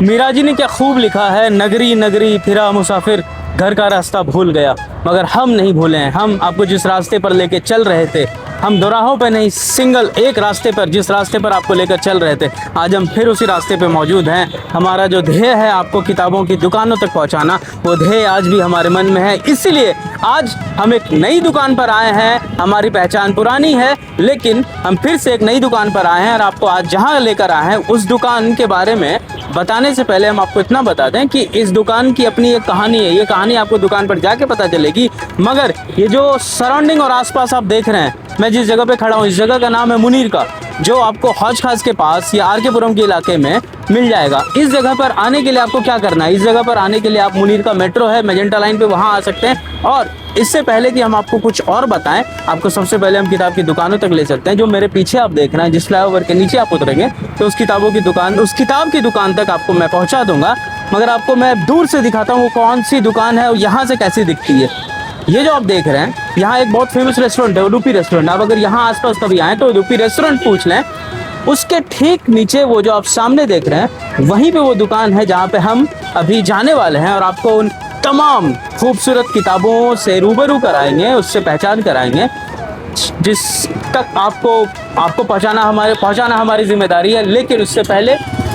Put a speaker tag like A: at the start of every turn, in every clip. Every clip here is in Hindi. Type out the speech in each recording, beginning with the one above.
A: मीरा जी ने क्या खूब लिखा है, नगरी नगरी फिरा मुसाफिर, घर का रास्ता भूल गया। मगर हम नहीं भूले हैं। हम आपको जिस रास्ते पर लेके चल रहे थे, हम दोराहों पे नहीं, सिंगल एक रास्ते पर, जिस रास्ते पर आपको लेकर चल रहे थे, आज हम फिर उसी रास्ते पे मौजूद हैं। हमारा जो ध्येय है आपको किताबों की दुकानों तक पहुंचाना, वो ध्येय आज भी हमारे मन में है। इसीलिए आज हम एक नई दुकान पर आए हैं। हमारी पहचान पुरानी है, लेकिन हम फिर से एक नई दुकान पर आए हैं और आपको आज जहां लेकर आए हैं उस दुकान के बारे में बताने से पहले हम आपको इतना बता दें कि इस दुकान की अपनी एक कहानी है। ये कहानी आपको दुकान पर जाके पता चलेगी। मगर ये जो सराउंडिंग और आसपास आप देख रहे हैं, मैं जिस जगह पे खड़ा हूँ, इस जगह का नाम है मुनीर का, जो आपको हौज खास के पास या आर के पुरम के इलाके में मिल जाएगा। इस जगह पर आने के लिए आपको क्या करना है? इस जगह पर आने के लिए आप मुनीर का मेट्रो है, मैजेंटा लाइन पे, वहाँ आ सकते हैं। और इससे पहले कि हम आपको कुछ और बताएं, आपको सबसे पहले हम किताब की दुकानों तक ले चलते हैं। जो मेरे पीछे आप देख रहे हैं, जिस फ्लाईओवर के नीचे आप उतरेंगे तो उस किताब की दुकान तक आपको मैं पहुँचा दूंगा। मगर आपको मैं दूर से दिखाता हूँ वो कौन सी दुकान है और यहाँ से कैसी दिखती है। ये जो आप देख रहे हैं, यहाँ एक बहुत फेमस रेस्टोरेंट है, उडुपी रेस्टोरेंट। आप अगर यहाँ आसपास कभी आए तो उडुपी रेस्टोरेंट पूछ लें। उसके ठीक नीचे वो जो आप सामने देख रहे हैं, वहीं पे वो दुकान है जहाँ पे हम अभी जाने वाले हैं और आपको उन तमाम खूबसूरत किताबों से रूबरू कराएंगे, उससे पहचान कराएंगे, जिस तक आपको पहुँचाना हमारी जिम्मेदारी है। लेकिन उससे पहले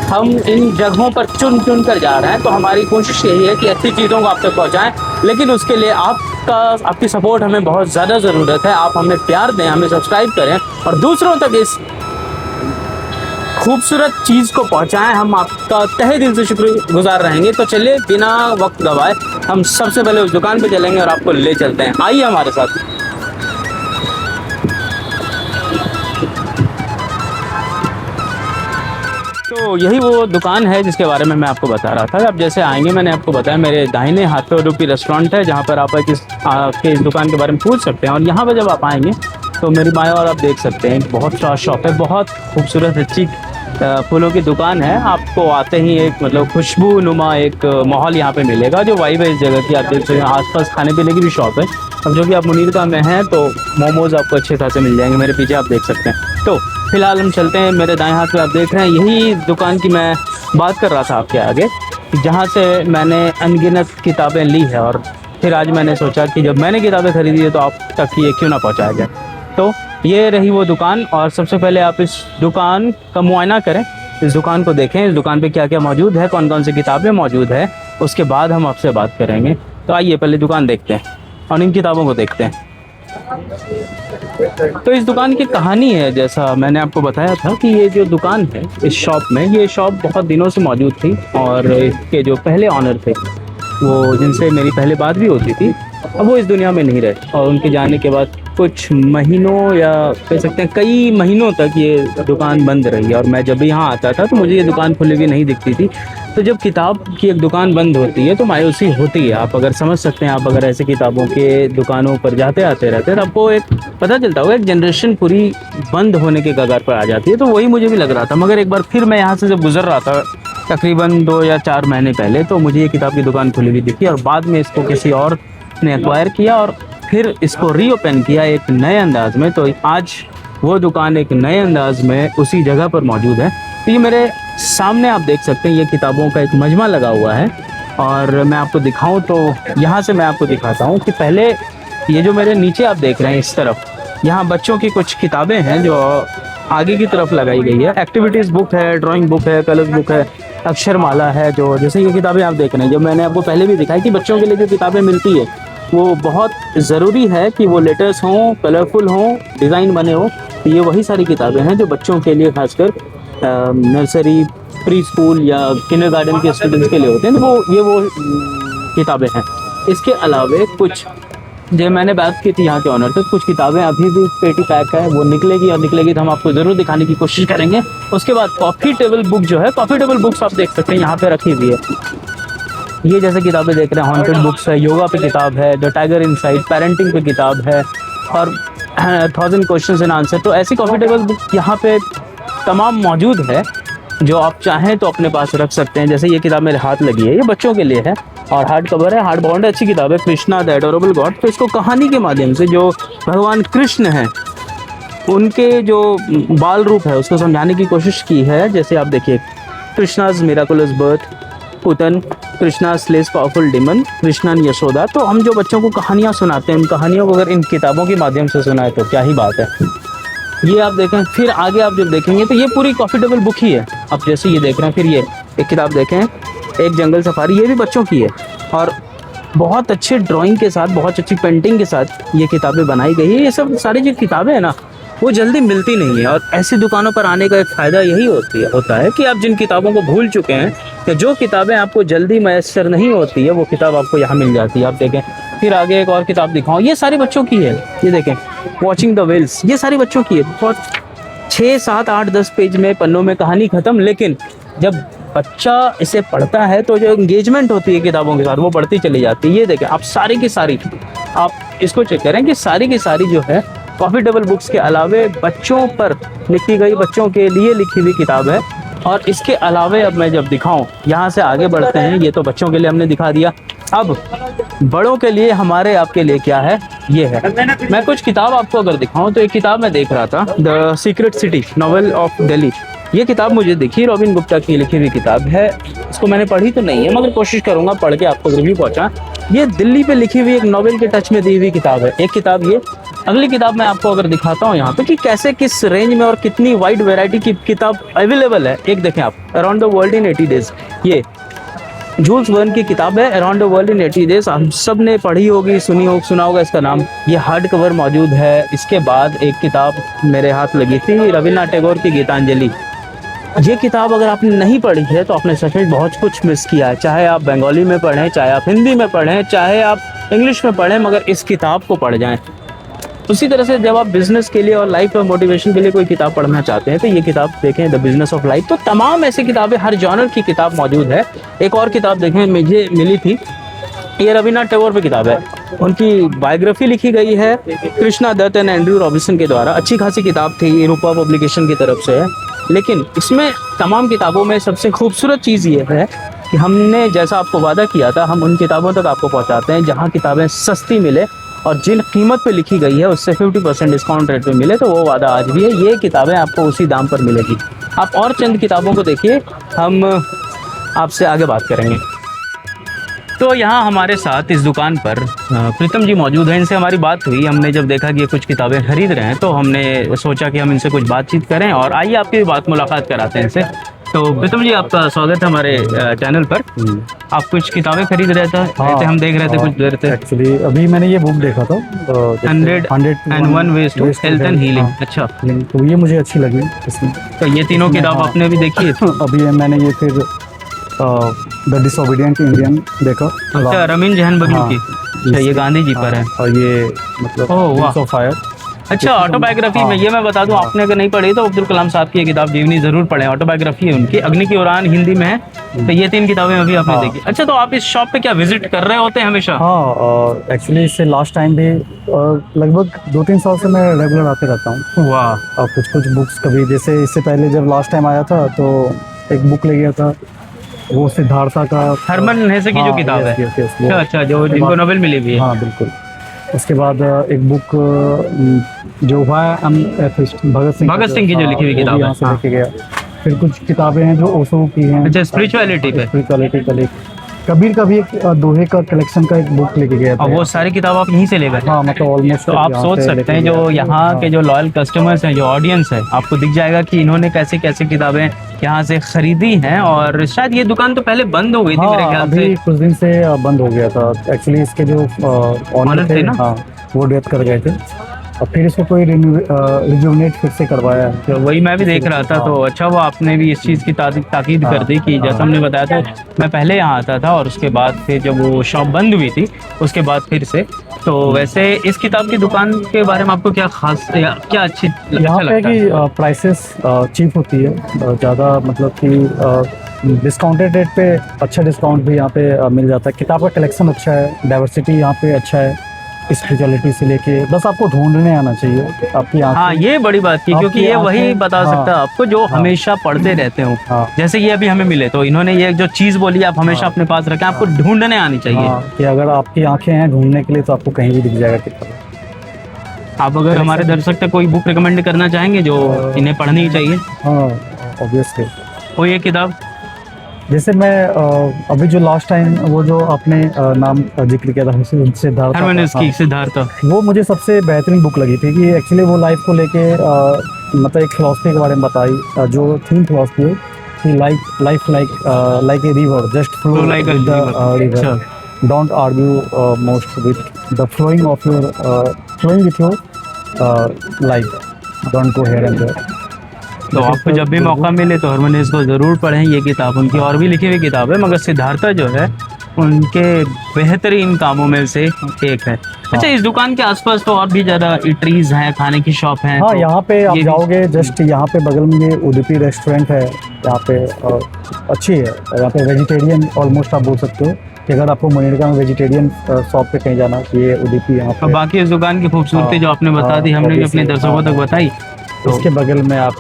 A: हम इन जगहों पर चुन चुन कर जा रहे हैं, तो हमारी कोशिश यही है कि अच्छी चीज़ों को आप तक पहुँचाएँ। लेकिन उसके लिए आपकी सपोर्ट हमें बहुत ज़्यादा ज़रूरत है। आप हमें प्यार दें, हमें सब्सक्राइब करें और दूसरों तक इस खूबसूरत चीज़ को पहुंचाएं। हम आपका तहे दिल से शुक्रगुजार रहेंगे। तो चलिए बिना वक्त गवाए हम सबसे पहले उस दुकान पे चलेंगे और आपको ले चलते हैं। आइए हमारे साथ। तो यही वो दुकान है जिसके बारे में मैं आपको बता रहा था। अब जैसे आएंगे, मैंने आपको बताया मेरे दाहिने हाथ पे उडुपी रेस्टोरेंट है, जहाँ पर आप इस दुकान के बारे में पूछ सकते हैं। और यहाँ पर जब आप आएंगे तो मेरी बाएं ओर आप देख सकते हैं बहुत बड़ा शॉप है, बहुत खूबसूरत अच्छी फूलों की दुकान है। आपको आते ही एक खुशबू नुमा एक माहौल यहाँ पे मिलेगा, जो वाइब है इस जगह की। आप देख सकते हैं आसपास खाने पीने की भी शॉप है। अब जो कि आप मुनीर का में हैं तो मोमोज़ आपको अच्छे खासे मिल जाएंगे। मेरे पीछे आप देख सकते हैं। तो फिलहाल हम चलते हैं। मेरे दाएं हाथ पे आप देख रहे हैं, यही दुकान की मैं बात कर रहा था आपके आगे, जहाँ से मैंने अनगिनत किताबें ली है। और फिर आज मैंने सोचा कि जब मैंने किताबें खरीदी है तो आप तक ये क्यों ना पहुँचाया जाए। तो ये रही वो दुकान। और सबसे पहले आप इस दुकान का मुआयना करें, इस दुकान को देखें, इस दुकान पे क्या क्या मौजूद है, कौन कौन सी किताबें मौजूद है। उसके बाद हम आपसे बात करेंगे। तो आइए पहले दुकान देखते हैं और इन किताबों को देखते हैं। तो इस दुकान की कहानी है, जैसा मैंने आपको बताया था कि ये जो दुकान है इस शॉप में, ये शॉप बहुत दिनों से मौजूद थी। और इसके जो पहले ऑनर थे, वो जिनसे मेरी पहले बात भी होती थी, अब वो इस दुनिया में नहीं रहे। और उनके जाने के बाद कुछ महीनों या कह सकते हैं कई महीनों तक ये दुकान बंद रही। और मैं जब भी यहाँ आता था तो मुझे ये दुकान खुली हुई नहीं दिखती थी। तो जब किताब की एक दुकान बंद होती है तो मायूसी होती है। आप अगर समझ सकते हैं, आप अगर ऐसे किताबों के दुकानों पर जाते आते रहते हैं तो आपको एक पता चलता होगा, एक जनरेशन पूरी बंद होने के कगार पर आ जाती है। तो वही मुझे भी लग रहा था। मगर एक बार फिर मैं यहाँ से जब गुजर रहा था तकरीबन 2 या 4 महीने पहले, तो मुझे ये किताब की दुकान खुली हुई दिखी। और बाद में इसको किसी और ने एक्वायर किया और फिर इसको रीओपन किया एक नए अंदाज में। तो आज वो दुकान एक नए अंदाज में उसी जगह पर मौजूद है। तो ये मेरे सामने आप देख सकते हैं, ये किताबों का एक मजमा लगा हुआ है। और मैं आपको दिखाऊं तो यहाँ से मैं आपको दिखाता हूँ कि पहले ये जो मेरे नीचे आप देख रहे हैं इस तरफ, यहाँ बच्चों की कुछ किताबें हैं जो आगे की तरफ लगाई गई है। एक्टिविटीज़ बुक है, ड्राइंग बुक है, कलर्स बुक है, अक्षरमाला है। जो जैसे ये किताबें आप देख रहे हैं, जो मैंने आपको पहले भी दिखाई कि बच्चों के लिए जो किताबें मिलती है वो बहुत ज़रूरी है कि वो लेटेस्ट हों, कलरफुल हों, डिज़ाइन बने हो। तो ये वही सारी किताबें हैं जो बच्चों के लिए, खासकर नर्सरी, प्री स्कूल या किंडरगार्टन के स्टूडेंट्स के लिए होते हैं। तो ये वो किताबें हैं। इसके अलावा कुछ जो मैंने बात की थी यहाँ के ऑनर से, कुछ किताबें अभी भी पेटी पैक है, वो निकलेगी तो हम आपको ज़रूर दिखाने की कोशिश करेंगे। उसके बाद कॉफ़ी टेबल बुक जो है, कॉफ़ी टेबल बुक्स आप देख सकते हैं यहाँ पे रखी हुई है। ये जैसे किताबें देख रहे हैं, हॉन्टेड बुक्स है, योगा पे किताब है, द टाइगर इनसाइड, पेरेंटिंग पे किताब है और 1000 क्वेश्चंस एंड आंसर। तो ऐसी कॉफ़ी टेबल बुक यहाँ पे तमाम मौजूद है, जो आप चाहें तो अपने पास रख सकते हैं। जैसे ये किताब मेरे हाथ लगी है, ये बच्चों के लिए है और हार्ड कवर है, हार्ड बाउंड है, अच्छी किताब है, कृष्णा द एडोरेबल गॉड। तो इसको कहानी के माध्यम से जो भगवान कृष्ण हैं, उनके जो बाल रूप है उसको समझाने की कोशिश की है। जैसे आप देखिए, Krishna's miraculous birth, Putana, Krishna slays powerful demon, Krishna Yashoda. तो हम जो बच्चों को कहानियाँ सुनाते हैं, उन कहानियों को अगर इन किताबों के माध्यम से सुनाए तो क्या ही बात है। ये आप देखें, फिर आगे आप जब देखेंगे तो ये पूरी कॉफ़ी टेबल बुक ही है। आप जैसे ये देख रहे हैं, फिर ये एक किताब देखें, एक जंगल सफारी, ये भी बच्चों की है और बहुत अच्छे ड्राइंग के साथ, बहुत अच्छी पेंटिंग के साथ ये किताबें बनाई गई है। ये सब सारी जो किताबें हैं ना, वो जल्दी मिलती नहीं है और ऐसी दुकानों पर आने का एक फ़ायदा यही होता है कि आप जिन किताबों को भूल चुके हैं या जो किताबें आपको जल्दी मैसर नहीं होती है, वो किताब आपको यहाँ मिल जाती है। आप देखें, फिर आगे एक और किताब दिखाऊँ, ये सारी बच्चों की है। ये देखें, वॉचिंग द व्हेल्स, ये सारी बच्चों की है। बहुत 6, 7, 8, 10 पेज में, पन्नों में कहानी ख़त्म। लेकिन जब बच्चा इसे पढ़ता है तो जो एंगेजमेंट होती है किताबों के साथ, वो बढ़ती चली जाती है। ये देखें आप, सारी की सारी, आप इसको चेक करें कि सारी की सारी जो है कॉफ़ी टेबल बुक्स के अलावे बच्चों पर लिखी गई, बच्चों के लिए लिखी हुई किताब है। और इसके अलावे अब मैं जब दिखाऊं, यहाँ से आगे बढ़ते हैं। ये तो बच्चों के लिए हमने दिखा दिया, अब बड़ों के लिए हमारे आपके लिए क्या है, ये है। मैं कुछ किताब आपको अगर दिखाऊं तो एक किताब मैं देख रहा था, the secret city novel of Delhi. ये किताब मुझे दिखी, रॉबिन गुप्ता की लिखी हुई किताब है। इसको मैंने पढ़ी तो नहीं है, मगर कोशिश करूंगा पढ़ के आपको रिव्यू पहुंचा। ये दिल्ली पे लिखी हुई एक नॉवेल के टच में दी हुई किताब है। एक किताब ये, अगली किताब मैं आपको अगर दिखाता हूँ यहाँ पे कि कैसे, किस रेंज में और कितनी वाइड वैरायटी की किताब अवेलेबल है। एक देखें आप, around the world in 80 days, ये जूल्स वर्न की किताब है, around the world in 80 days. हम सब ने पढ़ी होगी, सुना होगा इसका नाम। ये हार्ड कवर मौजूद है। इसके बाद एक किताब मेरे हाथ लगी थी, रविन्द्रनाथ टैगोर की गीतांजलि। ये किताब अगर आपने नहीं पढ़ी है तो आपने सच में बहुत कुछ मिस किया है। चाहे आप बंगाली में पढ़ें, चाहे आप हिंदी में पढ़ें, चाहे आप इंग्लिश में पढ़ें, मगर इस किताब को पढ़ जाएं। उसी तरह से जब आप बिजनेस के लिए और लाइफ और मोटिवेशन के लिए कोई किताब पढ़ना चाहते हैं तो ये किताब देखें, द बिजनेस ऑफ लाइफ। तो तमाम ऐसी किताबें, हर जॉनर की किताब मौजूद है। एक और किताब देखें, मुझे मिली थी, ये रविन्द्रनाथ टैगोर पे किताब है। उनकी बायोग्राफी लिखी गई है Krishna Dutta and Andrew Robinson के द्वारा। अच्छी खासी किताब थी, रूपा पब्लिकेशन की तरफ से है। लेकिन इसमें तमाम किताबों में सबसे खूबसूरत चीज़ ये है कि हमने जैसा आपको वादा किया था, हम उन किताबों तक आपको पहुंचाते हैं जहां किताबें सस्ती मिले और जिन कीमत पे लिखी गई है उससे 50% डिस्काउंट रेट पे मिले। तो वो वादा आज भी है, ये किताबें आपको उसी दाम पर मिलेगी। आप और चंद किताबों को देखिए, हम आपसे आगे बात करेंगे। तो यहाँ हमारे साथ इस दुकान पर प्रीतम जी मौजूद हैं। इनसे हमारी बात हुई, हमने जब देखा कि ये कुछ किताबें खरीद रहे हैं तो हमने सोचा कि हम इनसे कुछ बातचीत करें और आइए आपकी बात मुलाकात कराते हैं इनसे। तो प्रीतम जी, आपका स्वागत है हमारे चैनल पर। आप कुछ किताबें खरीद रहे थे? हाँ, हम देख रहे थे कुछ देर से।
B: एक्चुअली अभी मैंने ये बुक देखा था,
A: 101 ways to health and healing. अच्छा,
B: तो ये मुझे अच्छी लगी इसमें।
A: तो ये तीनों किताब आपने भी देखी है?
B: अभी मैंने ये फिर द डिसोबीडिएंट इंडियन देखा।
A: अच्छा, रमीन जहन बगलू की। अच्छा, ये गांधी जी पर है।
B: और ये मतलब विंग्स ऑफ फायर।
A: अच्छा, ऑटोबायोग्राफी में ये मैं बता दूं, आपने अगर नहीं पढ़ी तो अब्दुल कलाम साहब की ये किताब जीवनी जरूर पढ़ें। ऑटोबायोग्राफी है उनकी, अग्नि की उड़ान हिंदी में है। तो ये 3 किताबें अभी आपने देखी। अच्छा, तो आप इस शॉप पे क्या विजिट कर रहे होते हैं हमेशा?
B: हाँ, एक्चुअली इससे लास्ट टाइम भी लगभग 2-3 साल से मैं रेगुलर आते रहता हूँ।
A: वाह।
B: और कुछ बुक्स, कभी जैसे इससे पहले जब लास्ट टाइम आया था तो एक बुक ले गया था, वो सिद्धार्था का
A: हरमन हेसे की जो किताब है। अच्छा, जो जिनको नोबेल मिली हुई है।
B: हाँ बिल्कुल। उसके बाद एक बुक जो हुआ भगत सिंह की जो लिखी हुई किताब है, यहाँ से गया। फिर कुछ किताबें हैं जो ओशो की हैं।
A: अच्छा, स्पिरिचुअलिटी पे।
B: कबीर एक दोहे का कलेक्शन का एक बुक लेके गया था।
A: वो सारी किताब आप यहीं से ले गए?
B: हाँ, मतलब ऑलमोस्ट।
A: तो आप सोच सकते हैं जो यहाँ के जो लॉयल कस्टमर्स हैं, जो ऑडियंस है, आपको दिख जाएगा कि इन्होंने कैसे कैसे किताबें यहाँ से खरीदी हैं। और शायद ये दुकान तो पहले बंद हो गई थी मेरे ख्याल से।
B: कुछ दिन से बंद हो गया था। एक्चुअली इसके जो ऑनर थे ना, वो डेथ कर गए थे और फिर इसको कोई रिजुवनेट फिर से करवाया है।
A: तो वही मैं भी देख रहा था। तो अच्छा, वो आपने भी इस चीज़ की ताकीद कर दी कि जैसा हमने बताया था, मैं पहले यहाँ आता था और उसके बाद फिर जब वो शॉप बंद हुई थी उसके बाद फिर से। तो वैसे इस किताब की दुकान के बारे में आपको क्या खास या क्या अच्छा लगता है?
B: कि प्राइसेस चीप होती है, ज़्यादा मतलब कि डिस्काउंटेड रेट पे अच्छा डिस्काउंट भी यहाँ पे मिल जाता है। किताब का कलेक्शन अच्छा है, डाइवर्सिटी यहाँ पे अच्छा है, स्पिरिचुअलिटी से लेके बस आपको ढूंढने आना चाहिए आपकी आंखें।
A: हाँ, ये बड़ी बात की, क्योंकि ये वही बता सकता है आपको जो हमेशा पढ़ते रहते हो। जैसे ये अभी हमें मिले तो इन्होंने ये जो चीज बोली आप हमेशा अपने पास रखें, आपको ढूंढने आनी चाहिए।
B: कि अगर आपकी आंखें हैं ढूंढने के लिए तो आपको कहीं भी दिख जाएगा किताब।
A: आप अगर हमारे दर्शक तक कोई बुक रिकमेंड करना चाहेंगे जो इन्हें पढ़नी चाहिए?
B: हाँ, ऑब्वियसली।
A: कोई एक किताब?
B: जैसे मैं अभी जो लास्ट टाइम वो जो आपने नाम जिक्र किया था सिद्धार्थ
A: हरमोनियस
B: का,
A: की सिद्धार्थ।
B: वो मुझे सबसे बेहतरीन बुक लगी थी कि एक्चुअली वो लाइफ को लेके मतलब एक फिलोसफी के बारे में बताई, जो थीम फिलोसफी है कि life like a river, just flow
A: like a
B: with the
A: river।
B: River, don't argue most with the flowing of your flowing with your life, don't go here and there.
A: तो आपको जब भी मौका मिले तो हरमोनियस को ज़रूर पढ़ें ये किताब। उनकी और भी लिखी हुई किताब है, मगर सिद्धार्था जो है उनके बेहतरीन कामों में से एक है। अच्छा, इस दुकान के आसपास तो और भी ज़्यादा इटरीज हैं, खाने की शॉप हैं।
B: हाँ,
A: तो
B: यहाँ पे आप
A: ये भी-
B: जाओगे जस्ट यहाँ पे बगल में ये उडुपी रेस्टोरेंट है, यहाँ पे अच्छी है। यहाँ पे वेजिटेरियन ऑलमोस्ट आप बोल सकते हो कि अगर आपको मनेरका में वेजिटेरियन शॉप पे कहीं जाना है, ये उडुपी यहाँ
A: और
B: पे।
A: बाकी इस दुकान की खूबसूरती जो आपने बता दी, हमने भी अपने दर्शकों तक बताई। तो
B: इसके बगल में आप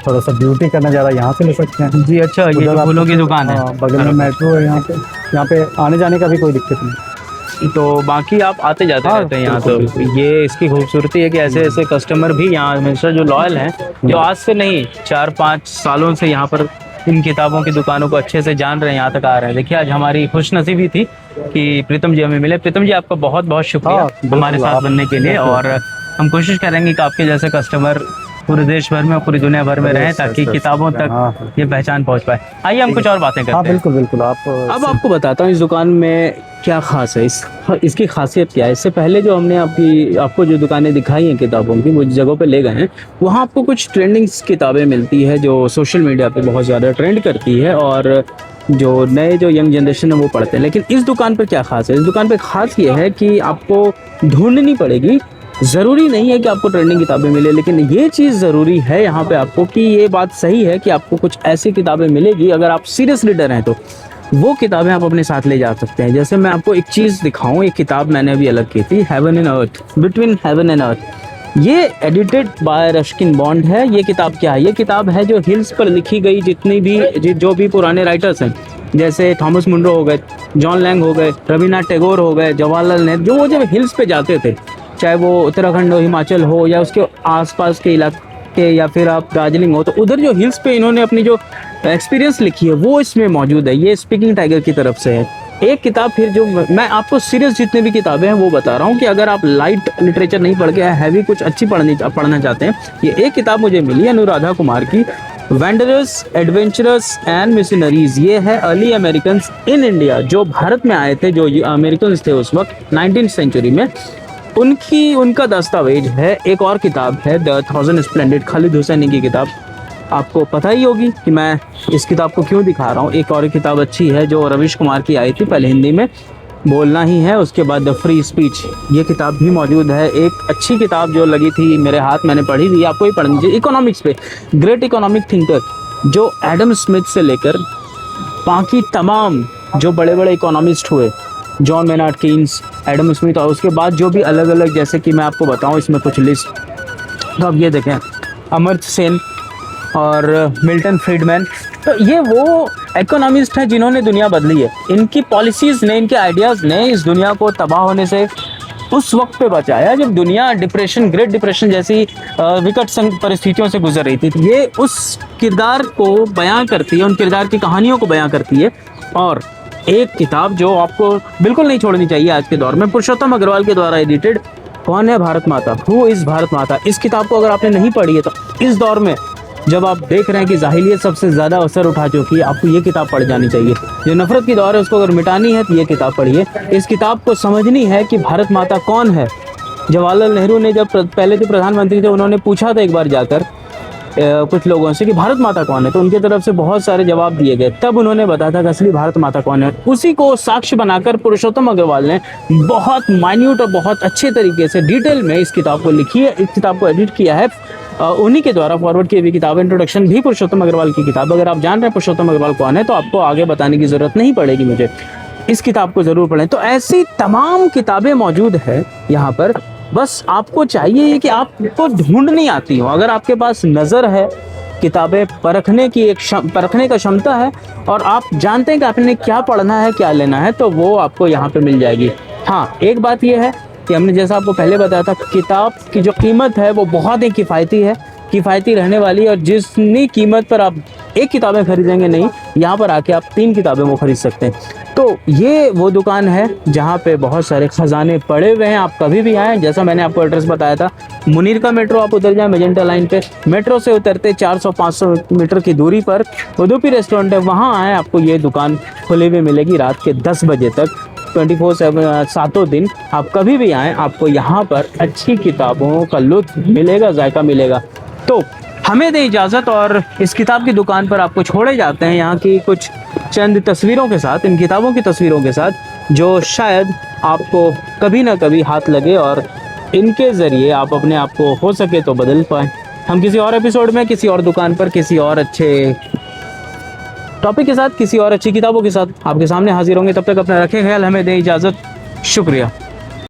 B: थोड़ा सा ब्यूटी करना ज़्यादा यहाँ से ले सकते हैं।
A: जी अच्छा, ये
B: उधर
A: जो
B: आपको
A: फूलों की दुकान है।
B: हाँ, बगल में मेट्रो है, यहाँ पे आने जाने का भी कोई दिक्कत नहीं।
A: तो बाकी आप आते जाते
B: हाँ,
A: रहते हैं यहाँ। तो
B: बिल्कुल,
A: ये इसकी खूबसूरती है कि ऐसे ऐसे कस्टमर भी यहाँ हमेशा जो लॉयल हैं, जो आज से नहीं 4-5 सालों से यहाँ पर इन किताबों की दुकानों को अच्छे से जान रहे हैं, यहाँ तक आ रहे हैं। देखिए, आज हमारी खुशनसीबी थी कि प्रीतम जी हमें मिले। प्रीतम जी, आपका बहुत बहुत शुक्रिया
B: हाँ, बिल्कुल,
A: हमारे साथ
B: आप-
A: बनने के लिए।
B: बिल्कुल।
A: और हम कोशिश करेंगे कि आपके जैसे कस्टमर पूरे देश भर में और पूरी दुनिया भर में रहें, ताकि किताबों
B: हाँ,
A: तक
B: हाँ।
A: ये पहचान पहुँच पाए। आइए हम कुछ और बातें
B: हाँ,
A: करते हैं।
B: बिल्कुल बिल्कुल। आप
A: अब आपको बताता हूँ इस दुकान में क्या खास है, इसकी खासियत क्या है। इससे पहले जो हमने आपको जो दुकानें दिखाई हैं किताबों की, वो जगहों पे ले गए हैं, वहाँ आपको कुछ ट्रेंडिंग किताबें मिलती है जो सोशल मीडिया पे बहुत ज़्यादा ट्रेंड करती है और जो नए जो यंग जनरेशन है वो पढ़ते हैं। लेकिन इस दुकान पर क्या खास है, इस दुकान पर खास ये है कि आपको ढूंढनी पड़ेगी। ज़रूरी नहीं है कि आपको ट्रेंडिंग किताबें मिले, लेकिन ये चीज़ ज़रूरी है यहाँ पे आपको कि ये बात सही है कि आपको कुछ ऐसी किताबें मिलेगी, अगर आप सीरियस रीडर हैं तो वो किताबें आप अपने साथ ले जा सकते हैं। जैसे मैं आपको एक चीज़ दिखाऊं, एक किताब मैंने अभी अलग की थी, heaven and earth, between heaven and earth. ये एडिटेड बाय रस्किन बॉन्ड है। ये किताब क्या है, ये किताब है जो हिल्स पर लिखी गई जितनी भी जो भी पुराने राइटर्स हैं, जैसे थॉमस मुंड्रो हो गए, जॉन लैंग हो गए, रविन्द्रनाथ टैगोर हो गए, जवाहरलाल नेहरू, जो वो जब हिल्स पे जाते थे, चाहे वो उत्तराखंड हो, हिमाचल हो, या उसके आसपास के इलाके, या फिर आप दार्जिलिंग हो, तो उधर जो हिल्स पे इन्होंने अपनी जो एक्सपीरियंस लिखी है वो इसमें मौजूद है। ये स्पीकिंग टाइगर की तरफ से है। एक किताब फिर जो मैं आपको सीरियस जितने भी किताबें हैं वो बता रहा हूँ कि अगर आप लाइट लिटरेचर नहीं पढ़ के हैवी कुछ अच्छी पढ़ना चाहते हैं, ये एक किताब मुझे मिली अनुराधा कुमार की, वेंडरर्स एडवेंचरर्स एंड मिशनरीज। ये है अर्ली अमेरिकन इन इंडिया, जो भारत में आए थे, जो अमेरिकन थे उस वक्त 19th सेंचुरी में, उनका दस्तावेज है। एक और किताब है द 1000 स्प्लेंडेड, खालिद हुसैनी की किताब। आपको पता ही होगी कि मैं इस किताब को क्यों दिखा रहा हूँ। एक और किताब अच्छी है जो रविश कुमार की आई थी, पहले हिंदी में, बोलना ही है, उसके बाद द फ्री स्पीच, ये किताब भी मौजूद है। एक अच्छी किताब जो लगी थी मेरे हाथ, मैंने पढ़ी हुई, आपको ही पढ़नी चाहिए, इकोनॉमिक्स पे, ग्रेट इकोनॉमिक थिंकर, जो एडम स्मिथ से लेकर बाकी तमाम जो बड़े बड़े इकोनॉमिस्ट हुए, John Maynard Keynes, Adam Smith, और उसके बाद जो भी अलग अलग, जैसे कि मैं आपको बताऊं इसमें कुछ लिस्ट, तो अब ये देखें, अमर्त्य सेन और मिल्टन फ्रीडमैन, तो ये वो इकोनॉमिस्ट हैं जिन्होंने दुनिया बदली है। इनकी पॉलिसीज़ ने, इनके आइडियाज़ ने इस दुनिया को तबाह होने से उस वक्त पे बचाया जब दुनिया डिप्रेशन, ग्रेट डिप्रेशन जैसी विकट परिस्थितियों से गुजर रही थी। ये उस किरदार को बयां करती है, उन किरदार की कहानियों को बयां करती है। और एक किताब जो आपको बिल्कुल नहीं छोड़नी चाहिए आज के दौर में, पुरुषोत्तम अग्रवाल के द्वारा एडिटेड, कौन है भारत माता, हु इज़ भारत माता। इस किताब को अगर आपने नहीं पढ़ी है तो इस दौर में जब आप देख रहे हैं कि जाहिलियत सबसे ज़्यादा असर उठा चुकी है, आपको ये किताब पढ़ जानी चाहिए। जो नफरत की दौर है उसको अगर मिटानी है तो ये किताब पढ़िए। इस किताब को समझनी है कि भारत माता कौन है। जवाहरलाल नेहरू ने जब पहले जो प्रधानमंत्री थे, उन्होंने पूछा था एक बार जाकर कुछ लोगों से कि भारत माता कौन है, तो उनकी तरफ से बहुत सारे जवाब दिए गए। तब उन्होंने बताया था कि असली भारत माता कौन है। उसी को साक्ष्य बनाकर पुरुषोत्तम अग्रवाल ने बहुत माइन्यूट और बहुत अच्छे तरीके से डिटेल में इस किताब को लिखी है, इस किताब को एडिट किया है। उन्हीं के द्वारा फॉरवर्ड की हुई किताब, इंट्रोडक्शन भी पुरुषोत्तम अग्रवाल की किताब। अगर आप जान रहे हैं पुरुषोत्तम अग्रवाल कौन है तो आपको आगे बताने की ज़रूरत नहीं पड़ेगी मुझे। इस किताब को ज़रूर पढ़ें। तो ऐसी तमाम किताबें मौजूद है यहाँ पर, बस आपको चाहिए कि आपको ढूंढ नहीं आती हो। अगर आपके पास नज़र है, किताबें परखने की परखने का क्षमता है, और आप जानते हैं कि आपने क्या पढ़ना है, क्या लेना है, तो वो आपको यहाँ पे मिल जाएगी। हाँ, एक बात ये है कि हमने जैसा आपको पहले बताया था, किताब की जो कीमत है वो बहुत ही किफ़ायती है। किफ़ायती रहने वाली, और जितनी कीमत पर आप एक किताबें खरीदेंगे नहीं, यहाँ पर आके आप 3 किताबें वो खरीद सकते हैं। तो ये वो दुकान है जहाँ पे बहुत सारे ख़जाने पड़े हुए हैं। आप कभी भी आएँ, जैसा मैंने आपको एड्रेस बताया था, मुनीर का मेट्रो आप उतर जाएँ मेजेंटा लाइन पे, मेट्रो से उतरते 400-500 मीटर की दूरी पर उदुपी रेस्टोरेंट है, वहाँ आएँ, आपको ये दुकान खुली हुई मिलेगी रात के 10 बजे तक, 24/7 सातों दिन। आप कभी भी आएँ, आपको यहाँ पर अच्छी किताबों का लुत्फ़ मिलेगा, जायका मिलेगा। तो हमें दें इजाज़त और इस किताब की दुकान पर आपको छोड़े जाते हैं यहाँ की कुछ चंद तस्वीरों के साथ, इन किताबों की तस्वीरों के साथ, जो शायद आपको कभी ना कभी हाथ लगे और इनके ज़रिए आप अपने आप को हो सके तो बदल पाएँ। हम किसी और एपिसोड में, किसी और दुकान पर, किसी और अच्छे टॉपिक के साथ, किसी और अच्छी किताबों के साथ आपके सामने हाजिर होंगे। तब तक अपना रखें ख्याल, हमें दें इजाज़त। शुक्रिया।